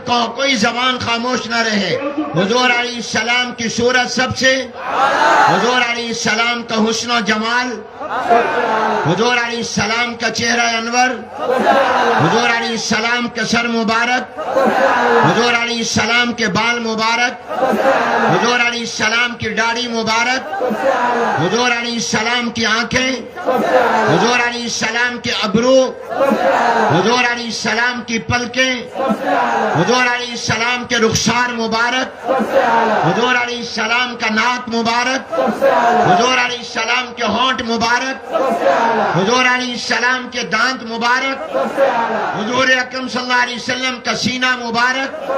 کوئی زبان خاموش نہ رہے. حضور علیہ السلام کی صورت سب سے، حضور علیہ السلام کا حسن و جمال، حضور علیہ السلام کا چہرہ انور، حضور علیہ السلام کا سر مبارک، حضور علیہ السلام کے بال مبارک، حضور علیہ السلام کی داڑھی مبارک، حضور علیہ السلام کی آنکھیں، حضور علیہ السلام کے ابرو، حضور علیہ السلام کی پلکیں، حضور علیہ السلام کے رخسار مبارک، حضور علیہ السلام کا ناک مبارک، حضور علیہ السلام کے ہونٹ مبارک، حضور علیہ السلام کے دانت مبارک، حضور اکرم صلی اللہ علیہ وسلم کا سینہ مبارک،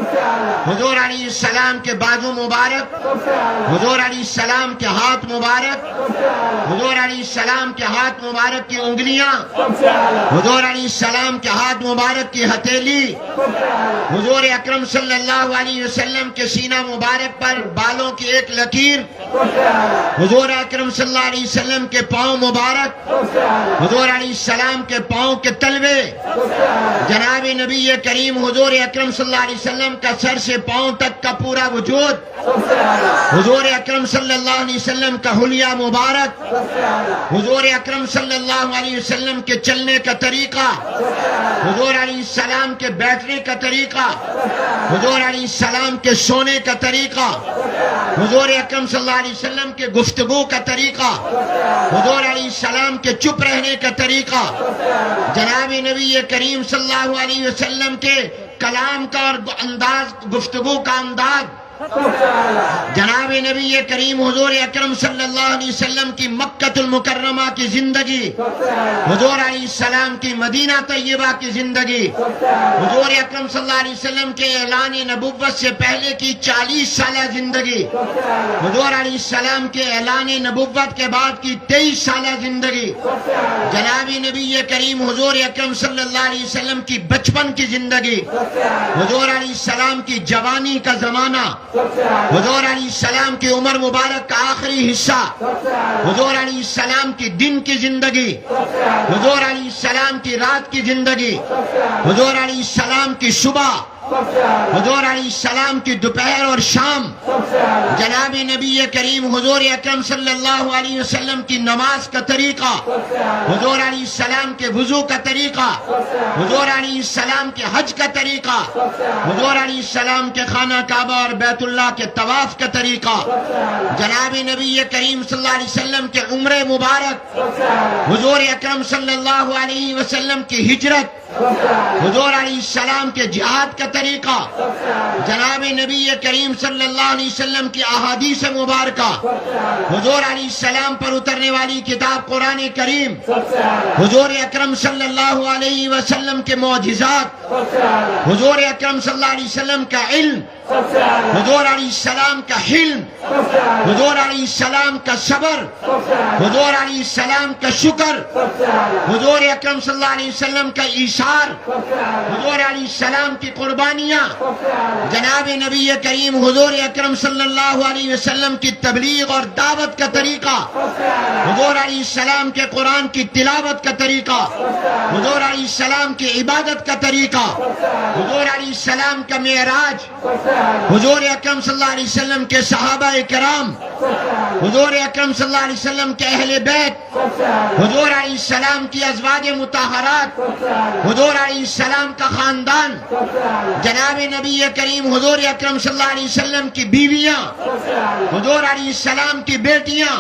حضور علیہ السلام کے بازو مبارک، حضور علیہ السلام کے ہاتھ مبارک، حضور علیہ السلام کے ہاتھ مبارک کی انگلیاں، حضور علیہ السلام کے ہاتھ مبارک کی ہتھیلی، حضور اکرم صلی اللہ علیہ وسلم کے سینہ مبارک پر بالوں کی ایک لکیر، حضور اکرم صلی اللہ علیہ وسلم کے پاؤں مبارک، حضور علیہ السلام کے پاؤں کے تلوے، جناب نبی کریم حضور اکرم صلی اللہ علیہ وسلم کا سر سے پاؤں تک کا پورا وجود، حضور اکرم صلی اللہ علیہ وسلم کا حلیہ مبارک، حضور اکرم صلی اللہ علیہ وسلم کے چلنے کا طریقہ، حضور علیہ السلام کے بیٹھنے کا طریقہ، حضور علیہ السلام کے سونے کا طریقہ، حضور اکرم صلی اللہ علیہ وسلم کے گفتگو کا طریقہ، حضور علیہ السلام کے چپ رہنے کا طریقہ، جناب نبی کریم صلی اللہ علیہ وسلم کے کلام کا اور انداز، گفتگو کا انداز، جناب نبی کریم حضور اکرم صلی اللہ علیہ وسلم کی مکہ المکرمہ کی زندگی، حضور علیہ السلام کی مدینہ طیبہ کی زندگی، حضور اکرم صلی اللہ علیہ وسلم کے اعلان نبوت سے پہلے کی 40 سالہ زندگی، حضور علیہ السلام کے اعلان نبوت کے بعد کی 23 سالہ زندگی، جناب نبی کریم حضور اکرم صلی اللہ علیہ وسلم کی بچپن کی زندگی، حضور علیہ السلام کی جوانی کا زمانہ، حضور علیہ السلام کی عمر مبارک کا آخری حصہ، حضور علیہ السلام کی دن کی زندگی، حضور علیہ السلام کی رات کی زندگی، حضور علیہ السلام کی صبح، حضور علیہ السلام کی دوپہر اور شام، جناب نبی کریم حضور اکرم صلی اللہ علیہ وسلم کی نماز کا طریقہ، حضور علیہ السلام کے وضو کا طریقہ، حضور علیہ السلام کے حج کا طریقہ، حضور علیہ السلام کے خانہ کعبہ اور بیت اللہ کے طواف کا طریقہ، جناب نبی کریم صلی اللہ علیہ وسلم کے عمر مبارک، حضور اکرم صلی اللہ علیہ وسلم کی ہجرت، حضور علیہ السلام کے جہاد کا طریقہ، جناب نبی کریم صلی اللہ علیہ وسلم کی احادیث مبارکہ، حضور علیہ السلام پر اترنے والی کتاب قرآن کریم، حضور اکرم صلی اللہ علیہ وسلم کے معجزات، حضور اکرم صلی اللہ علیہ وسلم کا علم، حضور علیہ السلام کا حلم، حضور علیہ السلام کا صبر، حضور علیہ السلام کا شکر، حضور اکرم صلی اللہ علیہ وسلم کا ایثار، حضور علیہ السلام کی قربانیاں، جناب نبی کریم حضور اکرم صلی اللہ علیہ وسلم کی تبلیغ اور دعوت کا طریقہ، حضور علیہ السلام کے قرآن کی تلاوت کا طریقہ، حضور علیہ السلام کی عبادت کا طریقہ، حضور علیہ السلام کا معراج، حضور اکرم صلی اللہ علیہ وسلم کے صحابہ کرام، حضور اکرم صلی اللہ علیہ وسلم کے اہل بیت، حضور علیہ السلام کی ازواج مطہرات، حضور علیہ السلام کا خاندان، جناب نبی کریم حضور اکرم صلی اللہ علیہ وسلم کی بیویاں، حضور علیہ السلام کی بیٹیاں،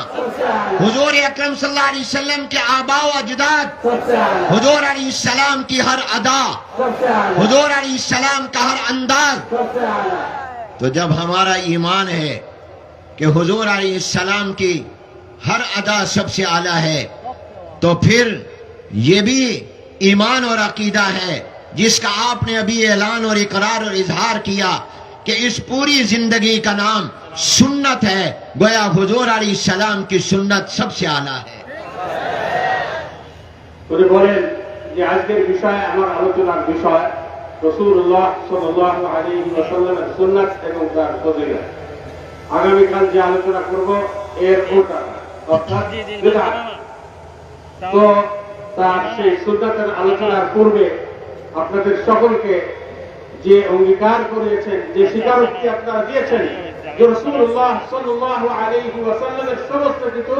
حضور اکرم صلی اللہ علیہ وسلم کے آباء و اجداد، حضور علیہ السلام کی ہر ادا، حضور علیہ السلام کا ہر انداز۔ تو جب ہمارا ایمان ہے کہ حضور علیہ السلام کی ہر ادا سب سے اعلیٰ ہے، تو پھر یہ بھی ایمان اور عقیدہ ہے جس کا آپ نے ابھی اعلان اور اقرار اور اظہار کیا کہ اس پوری زندگی کا نام سنت ہے، گویا حضور علیہ السلام کی سنت سب سے اعلیٰ ہے۔ উনি বলেন যে আজকের বিষয় আমার আলোচনার বিষয় রাসূলুল্লাহ সাল্লাল্লাহু আলাইহি ওয়াসাল্লামের সুন্নাত এবং তার ফজিলত। আগামীকাল যে আলোচনা করব এর উল্টা অর্থাৎ বিদআত। তো তার সেই সুন্নাতের আলোচনার পূর্বে আপনাদের সকলকে যে অঙ্গীকার করিয়েছেন, যে স্বীকারোক্তি আপনারা দিয়েছেন যে রাসূলুল্লাহ সাল্লাল্লাহু আলাইহি ওয়াসাল্লামের সমস্ত কিছু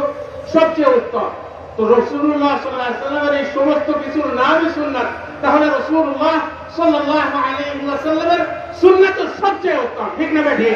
সবচেয়ে উত্তম, তো রাসূলুল্লাহ সাল্লাল্লাহু আলাইহি ওয়াসাল্লামের এই সমস্ত কিছুর নামই সুন্নাত, তাহলে রাসূলুল্লাহ সাল্লাল্লাহু আলাইহি ওয়াসাল্লামের সুন্নাত সবচেয়ে উত্তম, ঠিক না ঠিক?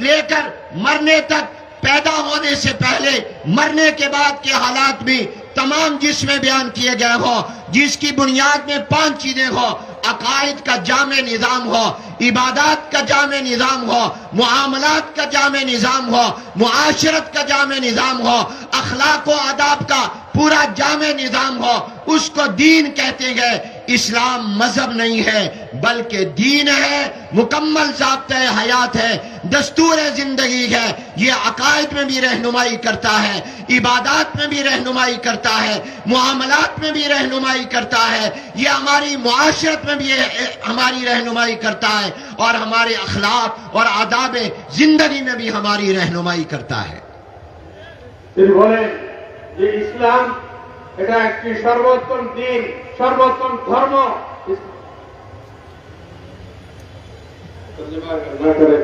لے کر مرنے تک، پیدا ہونے سے پہلے مرنے کے بعد کے حالات بھی تمام جس میں بیان کیے گئے ہو، جس کی بنیاد میں 5 چیزیں ہو: عقائد کا جامع نظام ہو، عبادات کا جامع نظام ہو، معاملات کا جامع نظام ہو، معاشرت کا جامع نظام ہو، اخلاق و آداب کا پورا جامع نظام ہو، اس کو دین کہتے ہیں۔ اسلام مذہب نہیں ہے بلکہ دین ہے، مکمل ضابطۂ حیات ہے، دستور زندگی ہے۔ یہ عقائد میں بھی رہنمائی کرتا ہے، عبادات میں بھی رہنمائی کرتا ہے، معاملات میں بھی رہنمائی کرتا ہے، یہ ہماری معاشرت میں بھی ہماری رہنمائی کرتا ہے، اور ہمارے اخلاق اور آداب زندگی میں بھی ہماری رہنمائی کرتا ہے۔ তিনি বলেন যে ইসলাম এটা একটি সর্বোত্তম দিন, সর্বোত্তম ধর্ম। তর্জমা না করে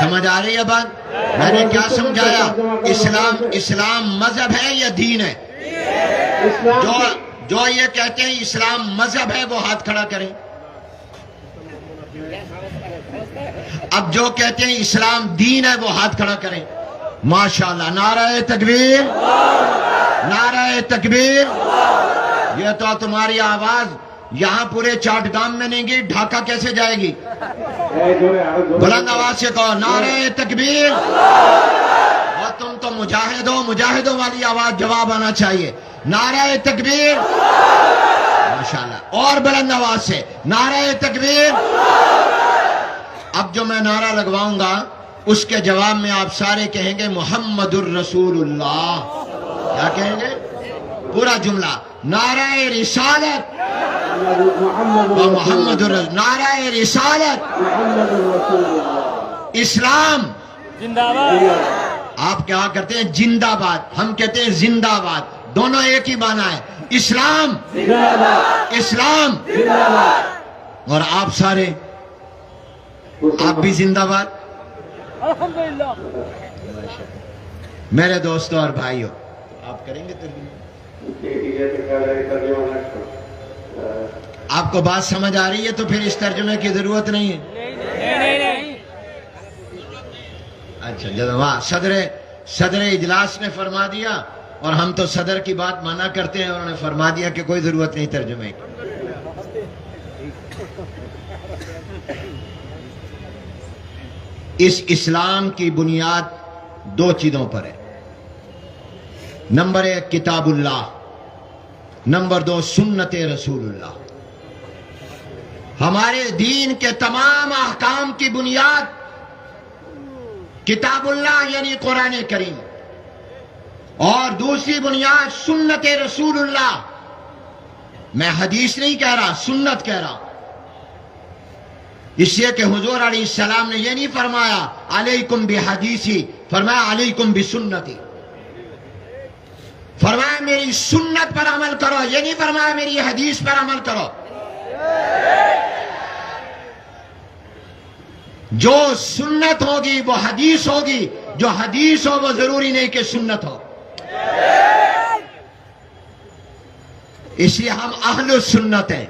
سمجھ آ رہی ہے بات؟ میں نے کیا سمجھایا؟ اسلام مذہب ہے یا دین ہے؟ جو یہ کہتے ہیں اسلام مذہب ہے وہ ہاتھ کھڑا کریں۔ اب جو کہتے ہیں اسلام دین ہے وہ ہاتھ کھڑا کریں۔ ماشاءاللہ، نعرہ تکبیر، نعرہ تکبیر۔ یہ تو تمہاری آواز یہاں پورے چاٹگام میں نہیں گی، ڈھاکہ کیسے جائے گی؟ بلند آواز سے کہو نعرہ تکبیر۔ اور تم تو مجاہد ہو، مجاہدوں والی آواز جواب آنا چاہیے۔ نعرہ تکبیر، ماشاءاللہ، اور بلند آواز سے نعرہ تکبیر۔ اب جو میں نعرہ لگواؤں گا اس کے جواب میں آپ سارے کہیں گے محمد الرسول اللہ۔ کیا کہیں گے؟ پورا جملہ، نعرہ رسالت محمد الرسول، نعرہ رسالت اسلام زندہ باد۔ آپ کیا کرتے ہیں؟ زندہ باد، ہم کہتے ہیں زندہ باد، دونوں ایک ہی معنی ہے۔ اسلام، اسلام، اور آپ سارے آپ بھی زندہ باد۔ الحمدللہ۔ میرے دوستوں اور بھائیوں، آپ کریں گے ترجمہ؟ آپ کو بات سمجھ آ رہی ہے تو پھر اس ترجمے کی ضرورت نہیں ہے۔ نہیں۔ اچھا جناب، صدر اجلاس نے فرما دیا، اور ہم تو صدر کی بات منع کرتے ہیں، انہوں نے فرما دیا کہ کوئی ضرورت نہیں ترجمے کی۔ اس اسلام کی بنیاد 2 چیزوں پر ہے۔ نمبر 1 کتاب اللہ، نمبر 2 سنت رسول اللہ۔ ہمارے دین کے تمام احکام کی بنیاد کتاب اللہ یعنی قرآن کریم، اور دوسری بنیاد سنت رسول اللہ۔ میں حدیث نہیں کہہ رہا، سنت کہہ رہا ہوں، اس لیے کہ حضور علیہ السلام نے یہ نہیں فرمایا علیکم بحدیثی، فرمایا علیکم بسنتی۔ فرمایا میری سنت پر عمل کرو، یہ نہیں فرمایا میری حدیث پر عمل کرو۔ جو سنت ہوگی وہ حدیث ہوگی، جو حدیث ہو وہ ضروری نہیں کہ سنت ہو۔ اس لیے ہم اہل السنت ہیں۔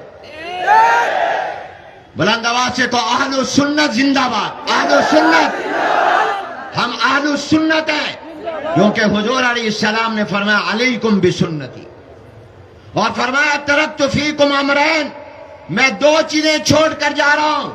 بلند آواز سے تو اہل السنت زندہ باد، اہل السنت، ہم اہل السنت ہیں، کیونکہ حضور علیہ السلام نے فرمایا علیکم بسنتی، اور فرمایا ترکت فیکم امرین، میں 2 چیزیں چھوڑ کر جا رہا ہوں،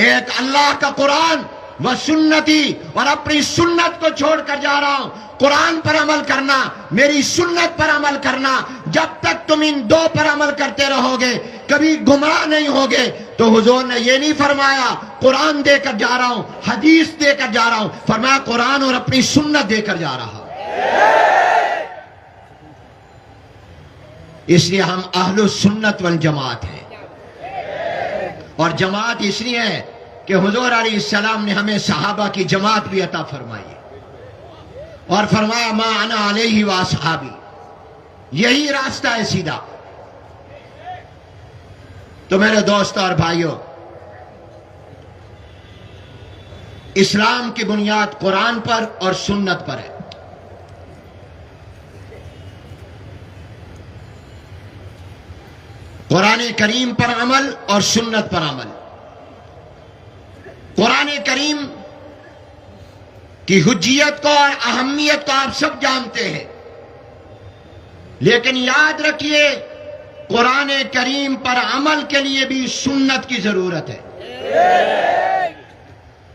ایک اللہ کا قرآن و سنتی، اور اپنی سنت کو چھوڑ کر جا رہا ہوں۔ قرآن پر عمل کرنا، میری سنت پر عمل کرنا، جب تک تم ان 2 پر عمل کرتے رہو گے کبھی گمراہ نہیں ہوگے۔ تو حضور نے یہ نہیں فرمایا قرآن دے کر جا رہا ہوں، حدیث دے کر جا رہا ہوں، فرمایا قرآن اور اپنی سنت دے کر جا رہا ہوں۔ اس لیے ہم اہل السنت والجماعت ہیں، اور جماعت اس لیے ہے کہ حضور علیہ السلام نے ہمیں صحابہ کی جماعت بھی عطا فرمائی، اور فرمایا ما انا علیہ واصحابی، یہی راستہ ہے سیدھا۔ تو میرے دوستوں اور بھائیوں، اسلام کی بنیاد قرآن پر اور سنت پر ہے۔ قرآن کریم پر عمل اور سنت پر عمل. قرآن کریم کی حجیت کو اور اہمیت کو آپ سب جانتے ہیں، لیکن یاد رکھیے قرآن کریم پر عمل کے لیے بھی سنت کی ضرورت ہے.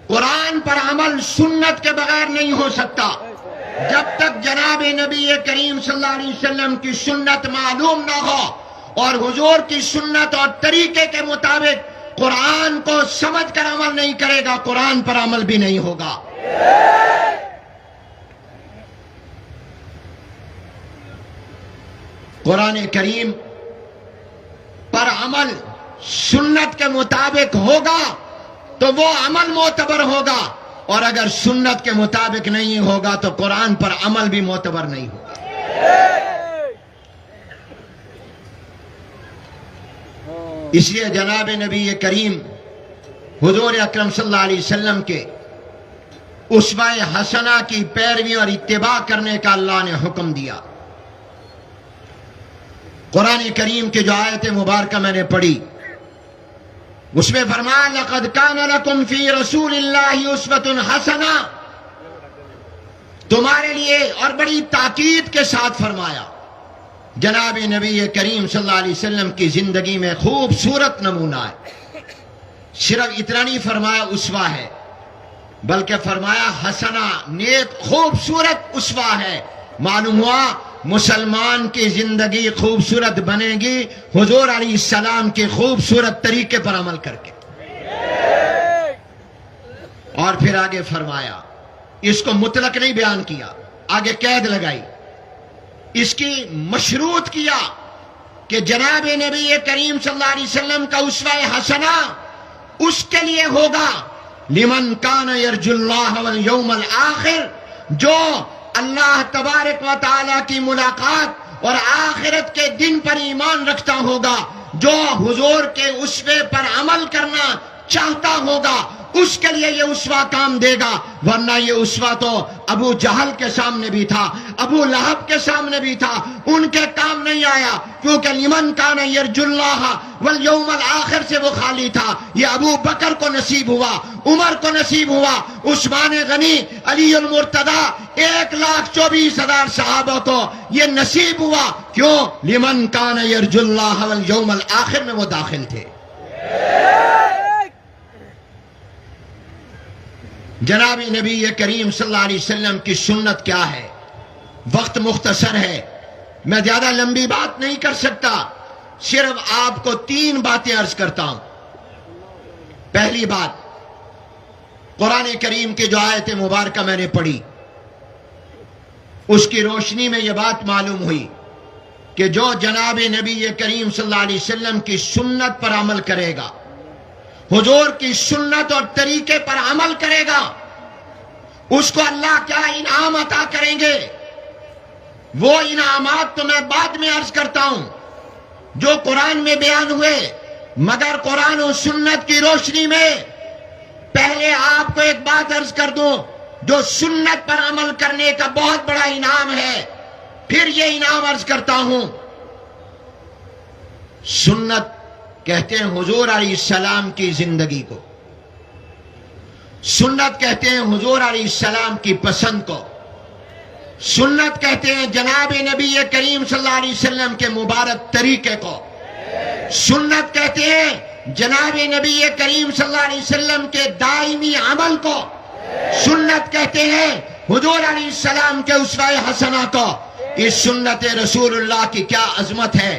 قرآن پر عمل سنت کے بغیر نہیں ہو سکتا. جب تک جناب نبی کریم صلی اللہ علیہ وسلم کی سنت معلوم نہ ہو اور حضور کی سنت اور طریقے کے مطابق قرآن کو سمجھ کر عمل نہیں کرے گا، قرآن پر عمل بھی نہیں ہوگا. قرآن کریم پر عمل سنت کے مطابق ہوگا تو وہ عمل معتبر ہوگا، اور اگر سنت کے مطابق نہیں ہوگا تو قرآن پر عمل بھی معتبر نہیں ہوگا. اس لیے جناب نبی کریم حضور اکرم صلی اللہ علیہ وسلم کے اسوہ حسنہ کی پیروی اور اتباع کرنے کا اللہ نے حکم دیا. قرآن کریم کی جو آیت مبارکہ میں نے پڑھی اس میں فرمایا لَقَدْ كَانَ لَكُمْ فِي رَسُولِ اللَّهِ أُسْوَةٌ حَسَنَةٌ، تمہارے لیے، اور بڑی تاکید کے ساتھ فرمایا جناب نبی کریم صلی اللہ علیہ وسلم کی زندگی میں خوبصورت نمونہ ہے. صرف اتنا نہیں فرمایا اسوہ ہے، بلکہ فرمایا حسنہ، نیک خوبصورت اسوہ ہے. معلوم ہوا مسلمان کی زندگی خوبصورت بنے گی حضور علیہ السلام کے خوبصورت طریقے پر عمل کر کے. اور پھر آگے فرمایا، اس کو مطلق نہیں بیان کیا، آگے قید لگائی، اس کی مشروط کیا کہ جناب نبی کریم صلی اللہ علیہ وسلم کا اسوہ حسنہ اس کے لیے ہوگا لمن کان یرجو اللہ والیوم الآخر، جو اللہ تبارک و تعالی کی ملاقات اور آخرت کے دن پر ایمان رکھتا ہوگا، جو حضور کے اسوے پر عمل کرنا چاہتا ہوگا، اس کے لیے یہ اسوہ کام دے گا. ورنہ یہ اسوہ تو ابو جہل کے سامنے بھی تھا، ابو لہب کے سامنے بھی تھا، ان کے کام نہیں آیا، کیونکہ لمن کان یرجو اللہ والیوم الآخر سے وہ خالی تھا. یہ ابو بکر کو نصیب ہوا، عمر کو نصیب ہوا، عثمان غنی، علی المرتضی، 1,24,000 صحابہ کو یہ نصیب ہوا. کیوں؟ لمن کان یرجو اللہ والیوم الآخر میں وہ داخل تھے. جناب نبی کریم صلی اللہ علیہ وسلم کی سنت کیا ہے؟ وقت مختصر ہے، میں زیادہ لمبی بات نہیں کر سکتا، صرف آپ کو 3 باتیں عرض کرتا ہوں. پہلی بات، قرآن کریم کی جو آیت مبارکہ میں نے پڑھی اس کی روشنی میں یہ بات معلوم ہوئی کہ جو جناب نبی کریم صلی اللہ علیہ وسلم کی سنت پر عمل کرے گا، حضور کی سنت اور طریقے پر عمل کرے گا، اس کو اللہ کیا انعام عطا کریں گے. وہ انعامات تو میں بعد میں عرض کرتا ہوں جو قرآن میں بیان ہوئے، مگر قرآن و سنت کی روشنی میں پہلے آپ کو ایک بات عرض کر دوں، جو سنت پر عمل کرنے کا بہت بڑا انعام ہے. پھر یہ انعام عرض کرتا ہوں، سنت کہتے ہیں حضور علیہ السلام کی زندگی کو، سنت کہتے ہیں حضور علیہ السلام کی پسند کو، سنت کہتے ہیں جناب نبی کریم صلی اللہ علیہ وسلم کے مبارک طریقے کو، سنت کہتے ہیں جناب نبی کریم صلی اللہ علیہ وسلم کے دائمی عمل کو، سنت کہتے ہیں حضور علیہ السلام کے اسوہ حسنہ کو. اس سنت رسول اللہ کی کیا عظمت ہے،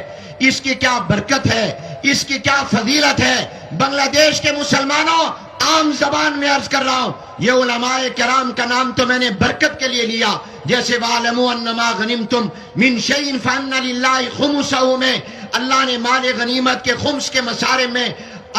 اس کی کیا برکت ہے، اس کی کیا فضیلت ہے. بنگلہ دیش کے مسلمانوں، عام زبان میں عرض کر رہا ہوں، یہ علماء کرام کا نام تو میں نے برکت کے لیے لیا، جیسے وَعْلَمُوا أَنَّمَا غَنِمْتُمْ مِنْ شَيْءٍ فَأَنَّ لِلَّهِ خُمُسَهُ میں اللہ نے مال غنیمت کے خمس کے مسارے میں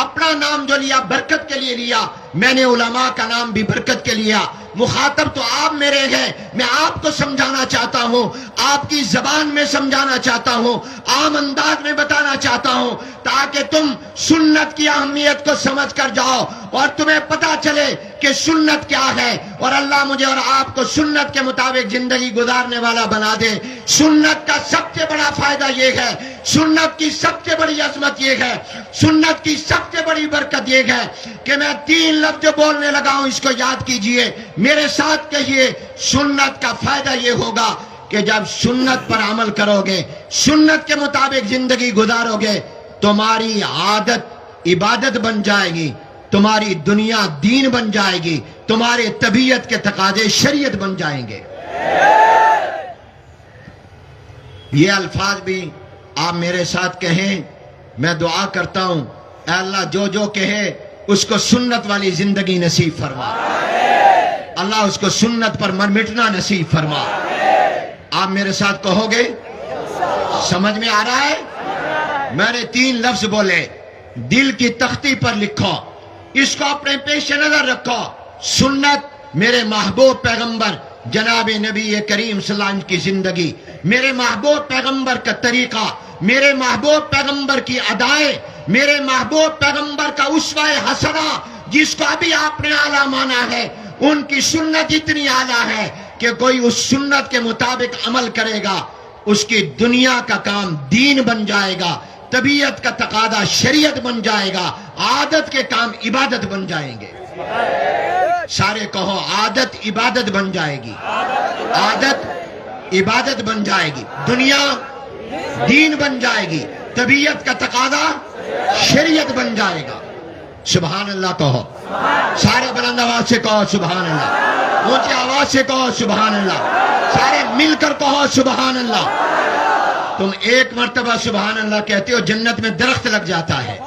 اپنا نام جو لیا برکت کے لیے لیا. میں نے علماء کا نام بھی برکت کے لیا، مخاطب تو آپ میرے ہیں، میں آپ کو سمجھانا چاہتا ہوں، آپ کی زبان میں سمجھانا چاہتا ہوں، عام انداز میں بتانا چاہتا ہوں، تاکہ تم سنت کی اہمیت کو سمجھ کر جاؤ اور تمہیں پتا چلے کہ سنت کیا ہے، اور اللہ مجھے اور آپ کو سنت کے مطابق زندگی گزارنے والا بنا دے۔ سنت کا سب سے بڑا فائدہ یہ ہے، سنت کی سب سے بڑی عظمت یہ ہے، سنت کی سب سے بڑی برکت یہ ہے کہ میں 3 لفظ جو بولنے لگا ہوں اس کو یاد کیجئے، میرے ساتھ کہیے، سنت کا فائدہ یہ ہوگا کہ جب سنت پر عمل کرو گے، سنت کے مطابق زندگی گزارو گے، تمہاری عادت عبادت بن جائے گی، تمہاری دنیا دین بن جائے گی، تمہارے طبیعت کے تقاضے شریعت بن جائیں گے۔ یہ الفاظ بھی آپ میرے ساتھ کہیں، میں دعا کرتا ہوں اے اللہ جو جو کہے اس کو سنت والی زندگی نصیب فرما، اللہ اس کو سنت پر مٹنا نصیب فرما۔ آپ میرے ساتھ کہو گے؟ سمجھ میں آ رہا ہے؟ میں نے 3 لفظ بولے، دل کی تختی پر لکھو، اس کو اپنے پیش نظر رکھو، سنت میرے محبوب پیغمبر جناب نبی کریم صلی اللہ علیہ وسلم کی زندگی، میرے محبوب پیغمبر کا طریقہ، میرے محبوب پیغمبر کی ادائیں، میرے محبوب پیغمبر کا اسوہ حسنہ جس کو ابھی آپ نے اعلیٰ مانا ہے، ان کی سنت اتنی اعلیٰ ہے کہ کوئی اس سنت کے مطابق عمل کرے گا، اس کی دنیا کا کام دین بن جائے گا، طبیعت کا تقاضا شریعت بن جائے گا، عادت کے کام عبادت بن جائیں گے۔ سارے کہو، عادت عبادت بن جائے گی، عادت عبادت بن جائے گی، دنیا دین بن جائے گی، طبیعت کا تقاضا شریعت بن جائے گا۔ سبحان اللہ کہو، سارے بلند آواز سے کہو سبحان اللہ، اونچی آواز سے کہو سبحان اللہ، سارے مل کر کہو سبحان اللہ۔ تم ایک مرتبہ سبحان اللہ کہتے ہو جنت میں درخت لگ جاتا ہے۔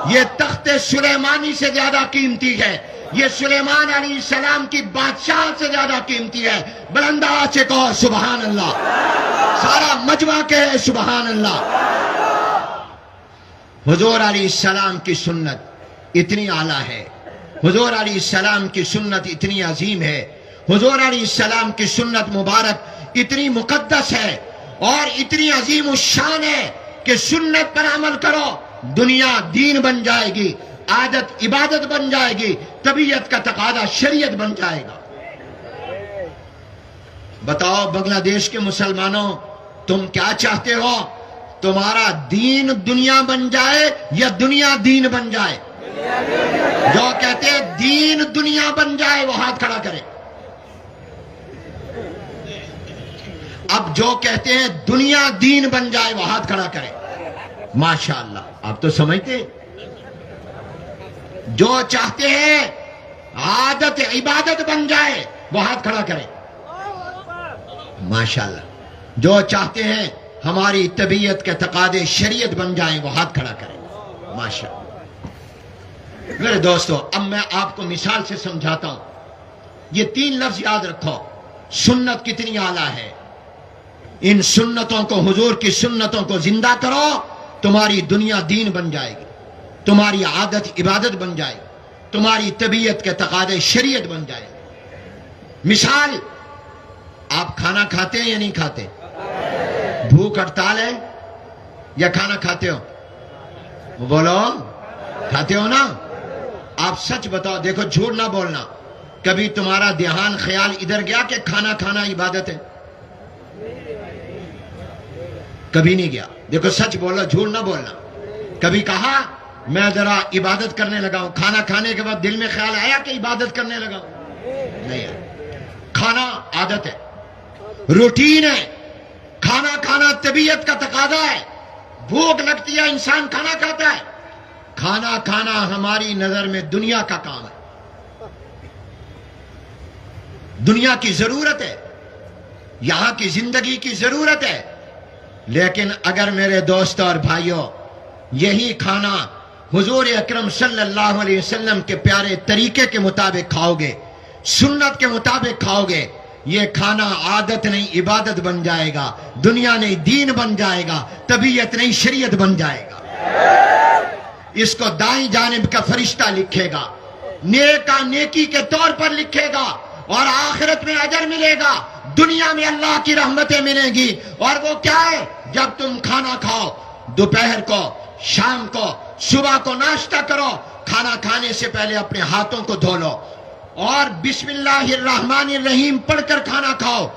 یہ تخت سلیمانی سے زیادہ قیمتی ہے، یہ سلیمان علیہ السلام کی بادشاہ سے زیادہ قیمتی ہے۔ بلند آواز سے کہو سبحان اللہ، سارا مجمع کہے سبحان اللہ۔ حضور علیہ السلام کی سنت اتنی اعلیٰ ہے، حضور علیہ السلام کی سنت اتنی عظیم ہے، حضور علیہ السلام کی سنت مبارک اتنی مقدس ہے اور اتنی عظیم الشان ہے کہ سنت پر عمل کرو، دنیا دین بن جائے گی، عادت عبادت بن جائے گی، طبیعت کا تقاضا شریعت بن جائے گا۔ بتاؤ بنگلہ دیش کے مسلمانوں، تم کیا چاہتے ہو؟ تمہارا دین دنیا بن جائے یا دنیا دین بن جائے؟ جو کہتے ہیں دین دنیا بن جائے وہ ہاتھ کھڑا کرے۔ اب جو کہتے ہیں دنیا دین بن جائے وہ ہاتھ کھڑا کرے۔ ماشاءاللہ، آپ تو سمجھتے، جو چاہتے ہیں عادت عبادت بن جائے وہ ہاتھ کھڑا کرے۔ ماشاءاللہ، جو چاہتے ہیں ہماری طبیعت کے تقاضے شریعت بن جائیں وہ ہاتھ کھڑا کریں۔ ماشاءاللہ۔ میرے دوستو، اب میں آپ کو مثال سے سمجھاتا ہوں، یہ 3 لفظ یاد رکھو، سنت کتنی اعلیٰ ہے۔ ان سنتوں کو، حضور کی سنتوں کو زندہ کرو، تمہاری دنیا دین بن جائے گی، تمہاری عادت عبادت بن جائے گی، تمہاری طبیعت کے تقاضے شریعت بن جائے گی۔ مثال، آپ کھانا کھاتے ہیں یا نہیں کھاتے؟ بھوک ہڑتال ہے یا کھانا کھاتے ہو؟ بولو، کھاتے ہو نا؟ آپ سچ بتاؤ، دیکھو جھوٹ نہ بولنا، کبھی تمہارا دھیان خیال ادھر گیا کہ کھانا کھانا عبادت ہے؟ کبھی نہیں گیا۔ دیکھو سچ بولو، جھوٹ نہ بولنا۔ کبھی کہا میں ذرا عبادت کرنے لگا ہوں، کھانا کھانے کے بعد دل میں خیال آیا کہ عبادت کرنے لگا ہوں؟ نہیں آیا۔ کھانا عادت ہے، روٹین ہے، کھانا کھانا طبیعت کا تقاضا ہے، بھوک لگتی ہے انسان کھانا کھاتا ہے۔ کھانا کھانا ہماری نظر میں دنیا کا کام ہے، دنیا کی ضرورت ہے، یہاں کی زندگی کی ضرورت ہے۔ لیکن اگر میرے دوستوں اور بھائیوں یہی کھانا حضور اکرم صلی اللہ علیہ وسلم کے پیارے طریقے کے مطابق کھاؤ گے، سنت کے مطابق کھاؤ گے، یہ کھانا عادت نہیں عبادت بن جائے گا، دنیا نہیں دین بن جائے گا، طبیعت نہیں شریعت بن جائے گا۔ اس کو دائیں جانب کا فرشتہ لکھے گا، نیکا نیکی کے طور پر لکھے گا اور آخرت میں اجر ملے گا، دنیا میں اللہ کی رحمتیں ملیں گی۔ اور وہ کیا ہے؟ جب تم کھانا کھاؤ، دوپہر کو، شام کو، صبح کو ناشتہ کرو، کھانا کھانے سے پہلے اپنے ہاتھوں کو دھو لو اور بسم اللہ الرحمن الرحیم پڑھ کر کھانا کھاؤ،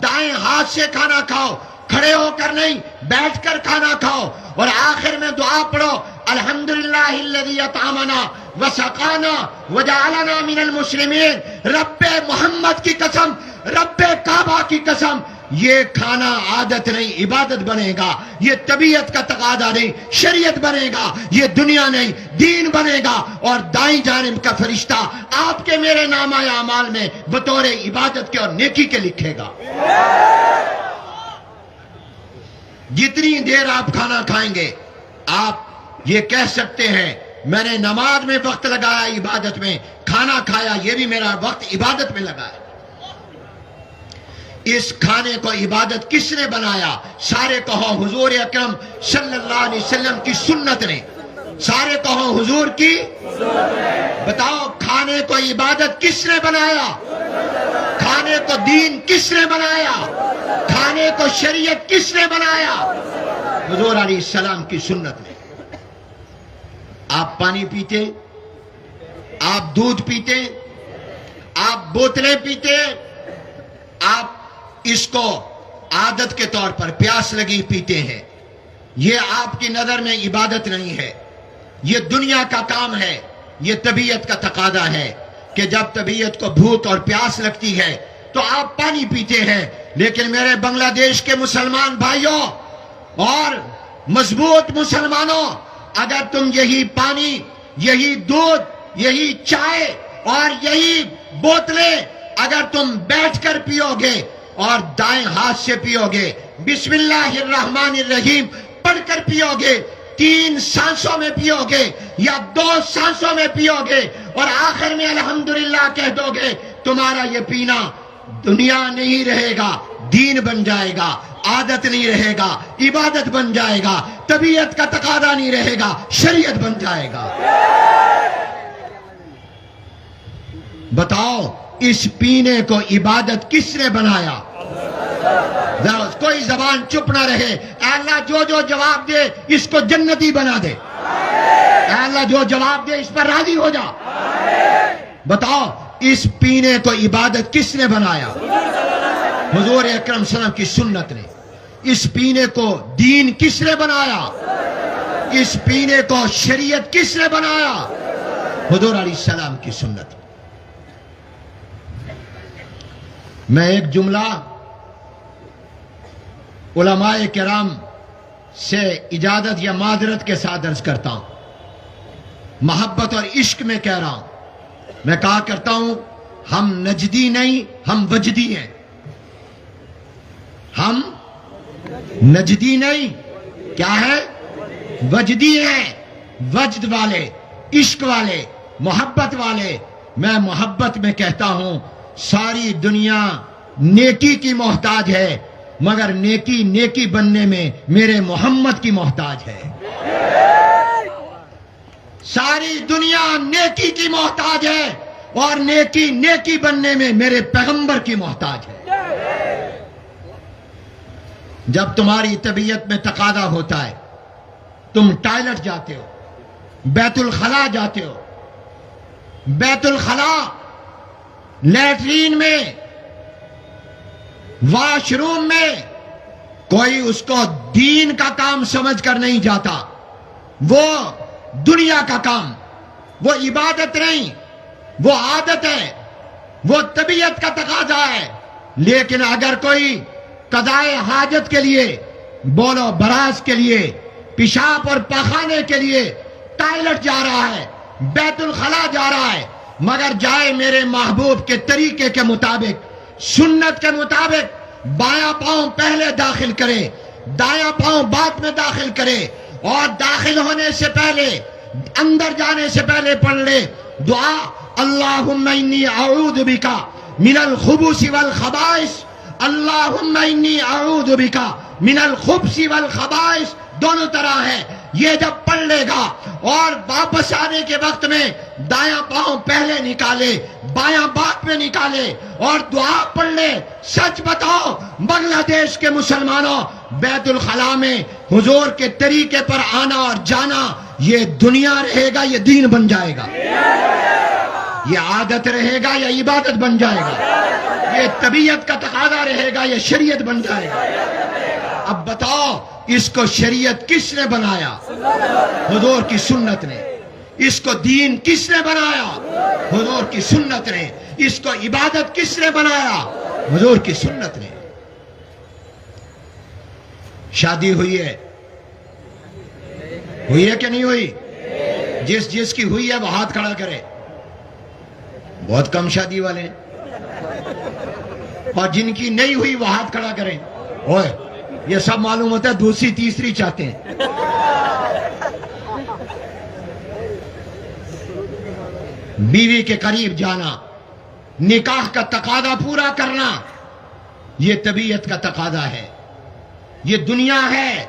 دائیں ہاتھ سے کھانا کھاؤ، کھڑے ہو کر نہیں، بیٹھ کر کھانا کھاؤ، اور آخر میں دعا پڑھو، الحمدللہ الذی اطعمنا وسقانا وجعلنا من المسلمین۔ رب محمد کی قسم، رب کعبہ کی قسم، یہ کھانا عادت نہیں، عبادت بنے گا، یہ طبیعت کا تقاضا نہیں، شریعت بنے گا، یہ دنیا نہیں، دین بنے گا، اور دائیں جانب کا فرشتہ آپ کے میرے نامہ اعمال میں بطور عبادت کے اور نیکی کے لکھے گا۔ جتنی دیر آپ کھانا کھائیں گے، آپ یہ کہہ سکتے ہیں میں نے نماز میں وقت لگایا، عبادت میں، کھانا کھایا، یہ بھی میرا وقت عبادت میں لگا ہے۔ اس کھانے کو عبادت کس نے بنایا؟ سارے کہو حضور اکرم صلی اللہ علیہ وسلم کی سنت نے۔ سارے کہو حضور کی۔ بتاؤ کھانے کو عبادت کس نے بنایا؟ کھانے کو دین کس نے بنایا؟ کھانے کو شریعت کس نے بنایا؟ حضور علیہ السلام کی سنت نے۔ آپ پانی پیتے، آپ دودھ پیتے، آپ بوتلیں پیتے، آپ اس کو عادت کے طور پر پیاس لگی پیتے ہیں، یہ آپ کی نظر میں عبادت نہیں ہے، یہ دنیا کا کام ہے، یہ طبیعت کا تقاضا ہے کہ جب طبیعت کو بھوک اور پیاس لگتی ہے تو آپ پانی پیتے ہیں۔ لیکن میرے بنگلہ دیش کے مسلمان بھائیوں اور مضبوط مسلمانوں، اگر تم یہی پانی، یہی دودھ، یہی چائے اور یہی بوتلیں اگر تم بیٹھ کر پیو گے اور دائیں ہاتھ سے پیو گے، بسم اللہ الرحمن الرحیم پڑھ کر پیو گے، 3 سانسوں میں پیو گے یا 2 سانسوں میں پیو گے اور آخر میں الحمدللہ کہہ دو گے، تمہارا یہ پینا دنیا نہیں رہے گا، دین بن جائے گا، عادت نہیں رہے گا، عبادت بن جائے گا، طبیعت کا تقاضا نہیں رہے گا، شریعت بن جائے گا۔ بتاؤ اس پینے کو عبادت کس نے بنایا؟ کوئی زبان چپ نہ رہے۔ اے اللہ جو جو جواب دے اس کو جنتی بنا دے، اے اللہ جو جواب دے اس پر راضی ہو جا۔ بتاؤ اس پینے کو عبادت کس نے بنایا؟ حضور اکرم صلی اللہ علیہ وسلم کی سنت نے۔ اس پینے کو دین کس نے بنایا؟ اس پینے کو شریعت کس نے بنایا؟ حضور علیہ السلام کی سنت۔ میں ایک جملہ علماء کرام سے اجازت یا معذرت کے ساتھ عرض کرتا ہوں، محبت اور عشق میں کہہ رہا ہوں۔ میں کہا کرتا ہوں ہم نجدی نہیں، ہم وجدی ہیں۔ ہم نجدی نہیں، کیا ہے؟ وجدی ہیں، وجد والے، عشق والے، محبت والے۔ میں محبت میں کہتا ہوں ساری دنیا نیکی کی محتاج ہے، مگر نیکی نیکی بننے میں میرے محمد کی محتاج ہے۔ ساری دنیا نیکی کی محتاج ہے اور نیکی نیکی بننے میں میرے پیغمبر کی محتاج ہے۔ جب تمہاری طبیعت میں تقاضا ہوتا ہے، تم ٹائلٹ جاتے ہو، بیت الخلا جاتے ہو، بیت الخلا لیٹرین میں، واش روم میں، کوئی اس کو دین کا کام سمجھ کر نہیں جاتا، وہ دنیا کا کام، وہ عبادت نہیں، وہ عادت ہے، وہ طبیعت کا تقاضا ہے۔ لیکن اگر کوئی قضائے حاجت کے لیے، بولو براز کے لیے، پیشاب اور پاخانے کے لیے ٹائلٹ جا رہا ہے، بیت الخلا جا رہا ہے، مگر جائے میرے محبوب کے طریقے کے مطابق، سنت کے مطابق، بایاں پاؤں پہلے داخل کرے، دایاں پاؤں بعد میں داخل کرے، اور داخل ہونے سے پہلے، اندر جانے سے پہلے پڑھ لے دعا، اللہم انی اعوذ بکا من الخبث والخبائث، اللہم انی اعوذ بکا من الخبث والخبائث، دونوں طرح ہے۔ یہ جب پڑھ لے گا اور واپس آنے کے وقت میں دایاں پاؤں پہلے نکالے بایاں بعد میں نکالے اور دعا پڑھ لے، سچ بتاؤ بنگلہ دیش کے مسلمانوں، بیت الخلاء میں حضور کے طریقے پر آنا اور جانا یہ دنیا رہے گا، یہ دین بن جائے گا؟ یہ عادت رہے گا یا عبادت بن جائے گا؟ یہ طبیعت کا تقاضا رہے گا یا شریعت بن جائے گا؟ اب بتاؤ اس کو شریعت کس نے بنایا؟ حضور کی سنت نے۔ اس کو دین کس نے بنایا؟ حضور کی سنت نے۔ اس کو عبادت کس نے بنایا؟ حضور کی سنت نے۔ شادی ہوئی ہے کہ نہیں ہوئی؟ جس کی ہوئی ہے وہ ہاتھ کھڑا کرے۔ بہت کم شادی والے ہیں، اور جن کی نہیں ہوئی وہ ہاتھ کھڑا کریں۔ اوئے یہ سب معلوم ہوتا ہے دوسری تیسری چاہتے ہیں۔ بیوی کے قریب جانا، نکاح کا تقاضا پورا کرنا، یہ طبیعت کا تقاضا ہے، یہ دنیا ہے،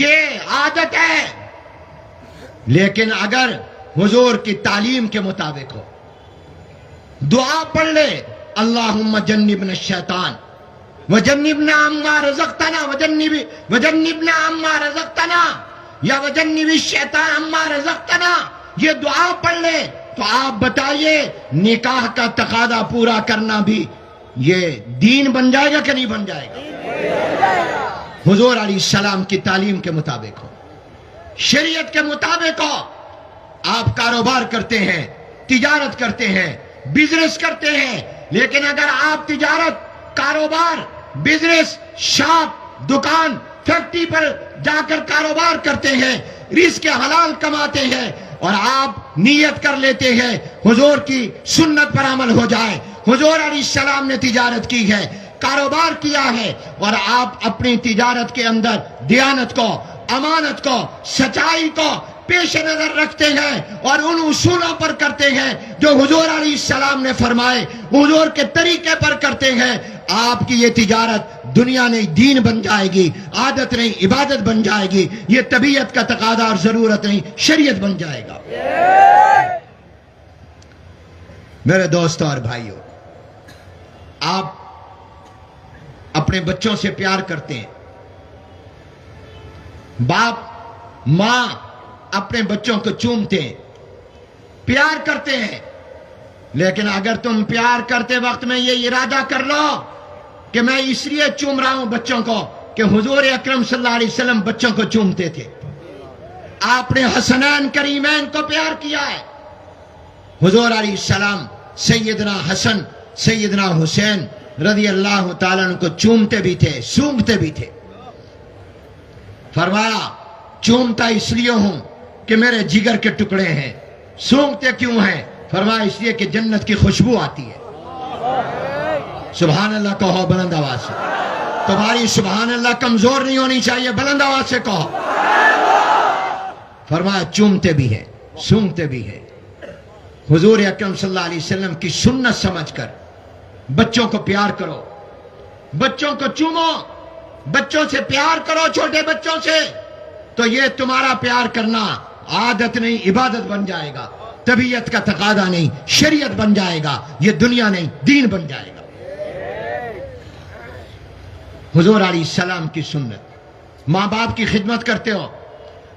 یہ عادت ہے۔ لیکن اگر حضور کی تعلیم کے مطابق ہو، دعا پڑھ لے، اللہم جنبنا الشیطان وجنبنا عما رزقتنا وجنبنا عما رزقتنا یا وجنب الشیطان عما رزقتنا، یہ دعا پڑھ لے تو آپ بتائیے نکاح کا تقاضا پورا کرنا بھی یہ دین بن جائے گا کہ نہیں بن جائے گا؟ حضور علیہ السلام کی تعلیم کے مطابق ہو، شریعت کے مطابق ہو۔ آپ کاروبار کرتے ہیں، تجارت کرتے ہیں، بزنس کرتے ہیں، لیکن اگر آپ تجارت، کاروبار، بزنس، شاپ، دکان، فیکٹری پر جا کر کاروبار کرتے ہیں، رزق حلال کماتے ہیں، اور آپ نیت کر لیتے ہیں حضور کی سنت پر عمل ہو جائے، حضور علیہ السلام نے تجارت کی ہے، کاروبار کیا ہے، اور آپ اپنی تجارت کے اندر دیانت کو، امانت کو، سچائی کو پیش نظر رکھتے ہیں اور ان اصولوں پر کرتے ہیں جو حضور علیہ السلام نے فرمائے، حضور کے طریقے پر کرتے ہیں، آپ کی یہ تجارت دنیا نہیں دین بن جائے گی، عادت نہیں عبادت بن جائے گی، یہ طبیعت کا تقاضا اور ضرورت نہیں شریعت بن جائے گا۔ میرے دوستوں اور بھائیوں، آپ اپنے بچوں سے پیار کرتے ہیں، باپ ماں اپنے بچوں کو چومتے ہیں، پیار کرتے ہیں، لیکن اگر تم پیار کرتے وقت میں یہ ارادہ کر لو کہ میں اس لیے چوم رہا ہوں بچوں کو کہ حضور اکرم صلی اللہ علیہ وسلم بچوں کو چومتے تھے، آپ نے حسنین کریمین کو پیار کیا ہے، حضور علیہ السلام سیدنا حسن سیدنا حسین رضی اللہ تعالیٰ عنہ کو چومتے بھی تھے، سونگھتے بھی تھے۔ فرمایا چومتا اس لیے ہوں کہ میرے جگر کے ٹکڑے ہیں، سونگھتے کیوں ہیں؟ فرمایا اس لیے کہ جنت کی خوشبو آتی ہے۔ سبحان اللہ کہو بلند آواز سے، تمہاری سبحان اللہ کمزور نہیں ہونی چاہیے، بلند آواز سے کہو۔ فرمایا چومتے بھی ہیں، سونگھتے بھی ہیں۔ حضور اکرم صلی اللہ علیہ وسلم کی سنت سمجھ کر بچوں کو پیار کرو، بچوں کو چومو، بچوں سے پیار کرو، چھوٹے بچوں سے، تو یہ تمہارا پیار کرنا عادت نہیں عبادت بن جائے گا، طبیعت کا تقاضا نہیں شریعت بن جائے گا، یہ دنیا نہیں دین بن جائے گا۔ حضور علیہ السلام کی سنت، ماں باپ کی خدمت کرتے ہو،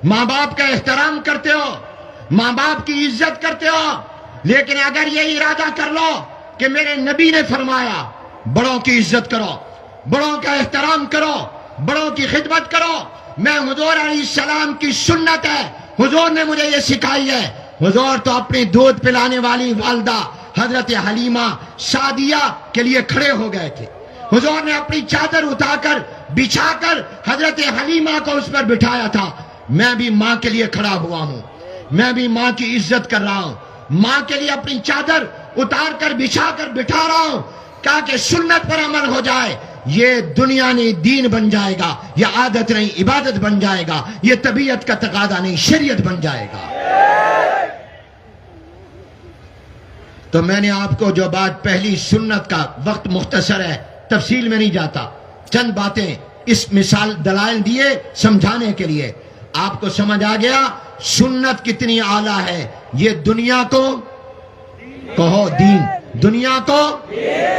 ماں باپ کا احترام کرتے ہو، ماں باپ کی عزت کرتے ہو، لیکن اگر یہ ارادہ کر لو کہ میرے نبی نے فرمایا بڑوں کی عزت کرو، بڑوں کا احترام کرو، بڑوں کی خدمت کرو، میں حضور علیہ السلام کی سنت ہے، حضور نے مجھے یہ سکھائی ہے۔ حضور تو اپنی دودھ پلانے والی والدہ حضرت حلیمہ سعدیہ کے لیے کھڑے ہو گئے تھے، حضور نے اپنی چادر اٹھا کر بچھا کر حضرت حلیمہ کو اس پر بٹھایا تھا۔ میں بھی ماں کے لیے کھڑا ہوا ہوں، میں بھی ماں کی عزت کر رہا ہوں، ماں کے لیے اپنی چادر اتار کر بچھا کر بٹھا رہا ہوں تاکہ سنت پر عمل ہو جائے، یہ دنیا نہیں دین بن جائے گا، یہ عادت نہیں عبادت بن جائے گا، یہ طبیعت کا تقاضا نہیں شریعت بن جائے گا۔ تو میں نے آپ کو جو بات پہلی سنت کا وقت مختصر ہے، تفصیل میں نہیں جاتا، چند باتیں اس مثال دلائل دیے سمجھانے کے لیے۔ آپ کو سمجھ آ گیا سنت کتنی اعلیٰ ہے. یہ دنیا کو کہو دین, دنیا کو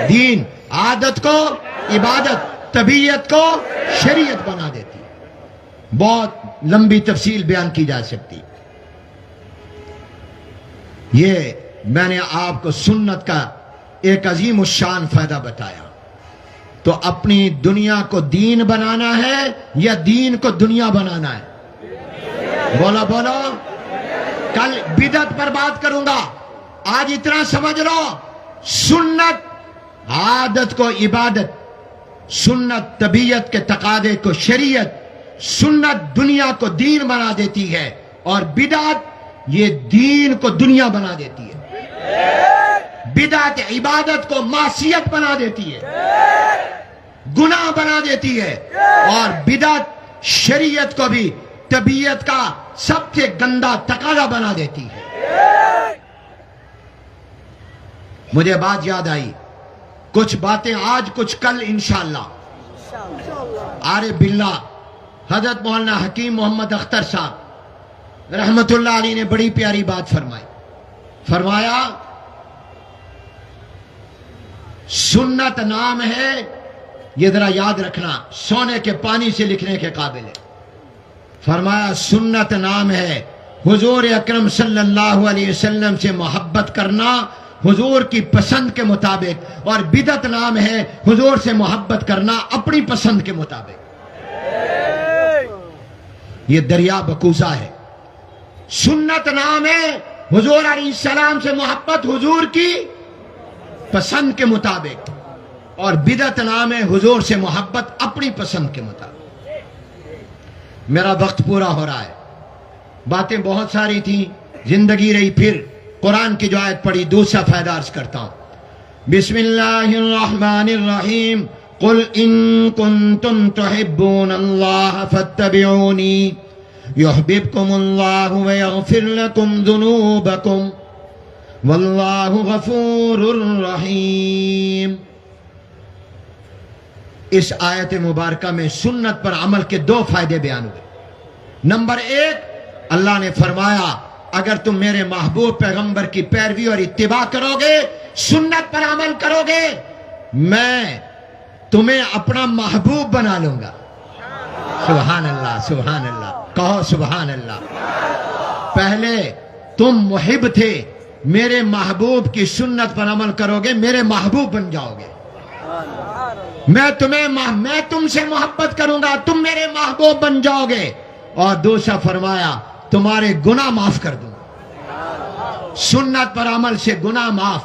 دین, عادت کو عبادت, طبیعت کو شریعت بنا دیتی ہے. بہت لمبی تفصیل بیان کی جا سکتی. یہ میں نے آپ کو سنت کا ایک عظیم الشان فائدہ بتایا. تو اپنی دنیا کو دین بنانا ہے یا دین کو دنیا بنانا ہے؟ بولو بولو. کل بدعت پر بات کروں گا, آج اتنا سمجھ لو سنت عادت کو عبادت, سنت طبیعت کے تقاضے کو شریعت, سنت دنیا کو دین بنا دیتی ہے, اور بدعت یہ دین کو دنیا بنا دیتی ہے. بدعت عبادت کو معصیت بنا دیتی ہے, گناہ بنا دیتی ہے, اور بدعت شریعت کو بھی طبیعت کا سب سے گندا تقاضا بنا دیتی ہے. مجھے بات یاد آئی, کچھ باتیں آج کچھ کل انشاءاللہ. عارف باللہ حضرت مولانا حکیم محمد اختر صاحب رحمت اللہ علیہ نے بڑی پیاری بات فرمائی. فرمایا سنت نام ہے, یہ ذرا یاد رکھنا, سونے کے پانی سے لکھنے کے قابل ہے. فرمایا سنت نام ہے حضور اکرم صلی اللہ علیہ وسلم سے محبت کرنا حضور کی پسند کے مطابق, اور بدعت نام ہے حضور سے محبت کرنا اپنی پسند کے مطابق. یہ دریا بکوزہ ہے. سنت نام ہے حضور علیہ السلام سے محبت حضور کی پسند کے مطابق, اور بدعت نام ہے حضور سے محبت اپنی پسند کے مطابق. میرا وقت پورا ہو رہا ہے, باتیں بہت ساری تھیں, زندگی رہی. پھر قرآن کی جو آیت پڑھی دوسرا فائدہ عرض کرتا ہوں. بسم اللہ الرحمن الرحیم. قل ان کنتم تحبون اللہ فاتبعونی یحببکم اللہ ویغفر لکم ذنوبکم واللہ غفور الرحیم. اس آیت مبارکہ میں سنت پر عمل کے دو فائدے بیان ہوئے. نمبر ایک, اللہ نے فرمایا اگر تم میرے محبوب پیغمبر کی پیروی اور اتباع کرو گے, سنت پر عمل کرو گے, میں تمہیں اپنا محبوب بنا لوں گا. سبحان اللہ سبحان اللہ, کہو سبحان اللہ. پہلے تم محب تھے, میرے محبوب کی سنت پر عمل کرو گے, میرے محبوب بن جاؤ گے. میں تم سے محبت کروں گا, تم میرے محبوب بن جاؤ گے. اور دوسرا فرمایا تمہارے گناہ معاف کر دوں. سنت پر عمل سے گناہ معاف,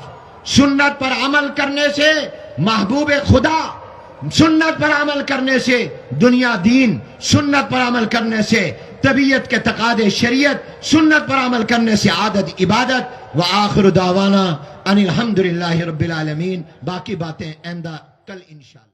سنت پر عمل کرنے سے محبوب خدا, سنت پر عمل کرنے سے دنیا دین, سنت پر عمل کرنے سے طبیعت کے تقاضے شریعت, سنت پر عمل کرنے سے عادت عبادت. وآخر دعوانا ان الحمدللہ رب العالمین. باقی باتیں آئندہ کل انشاءاللہ.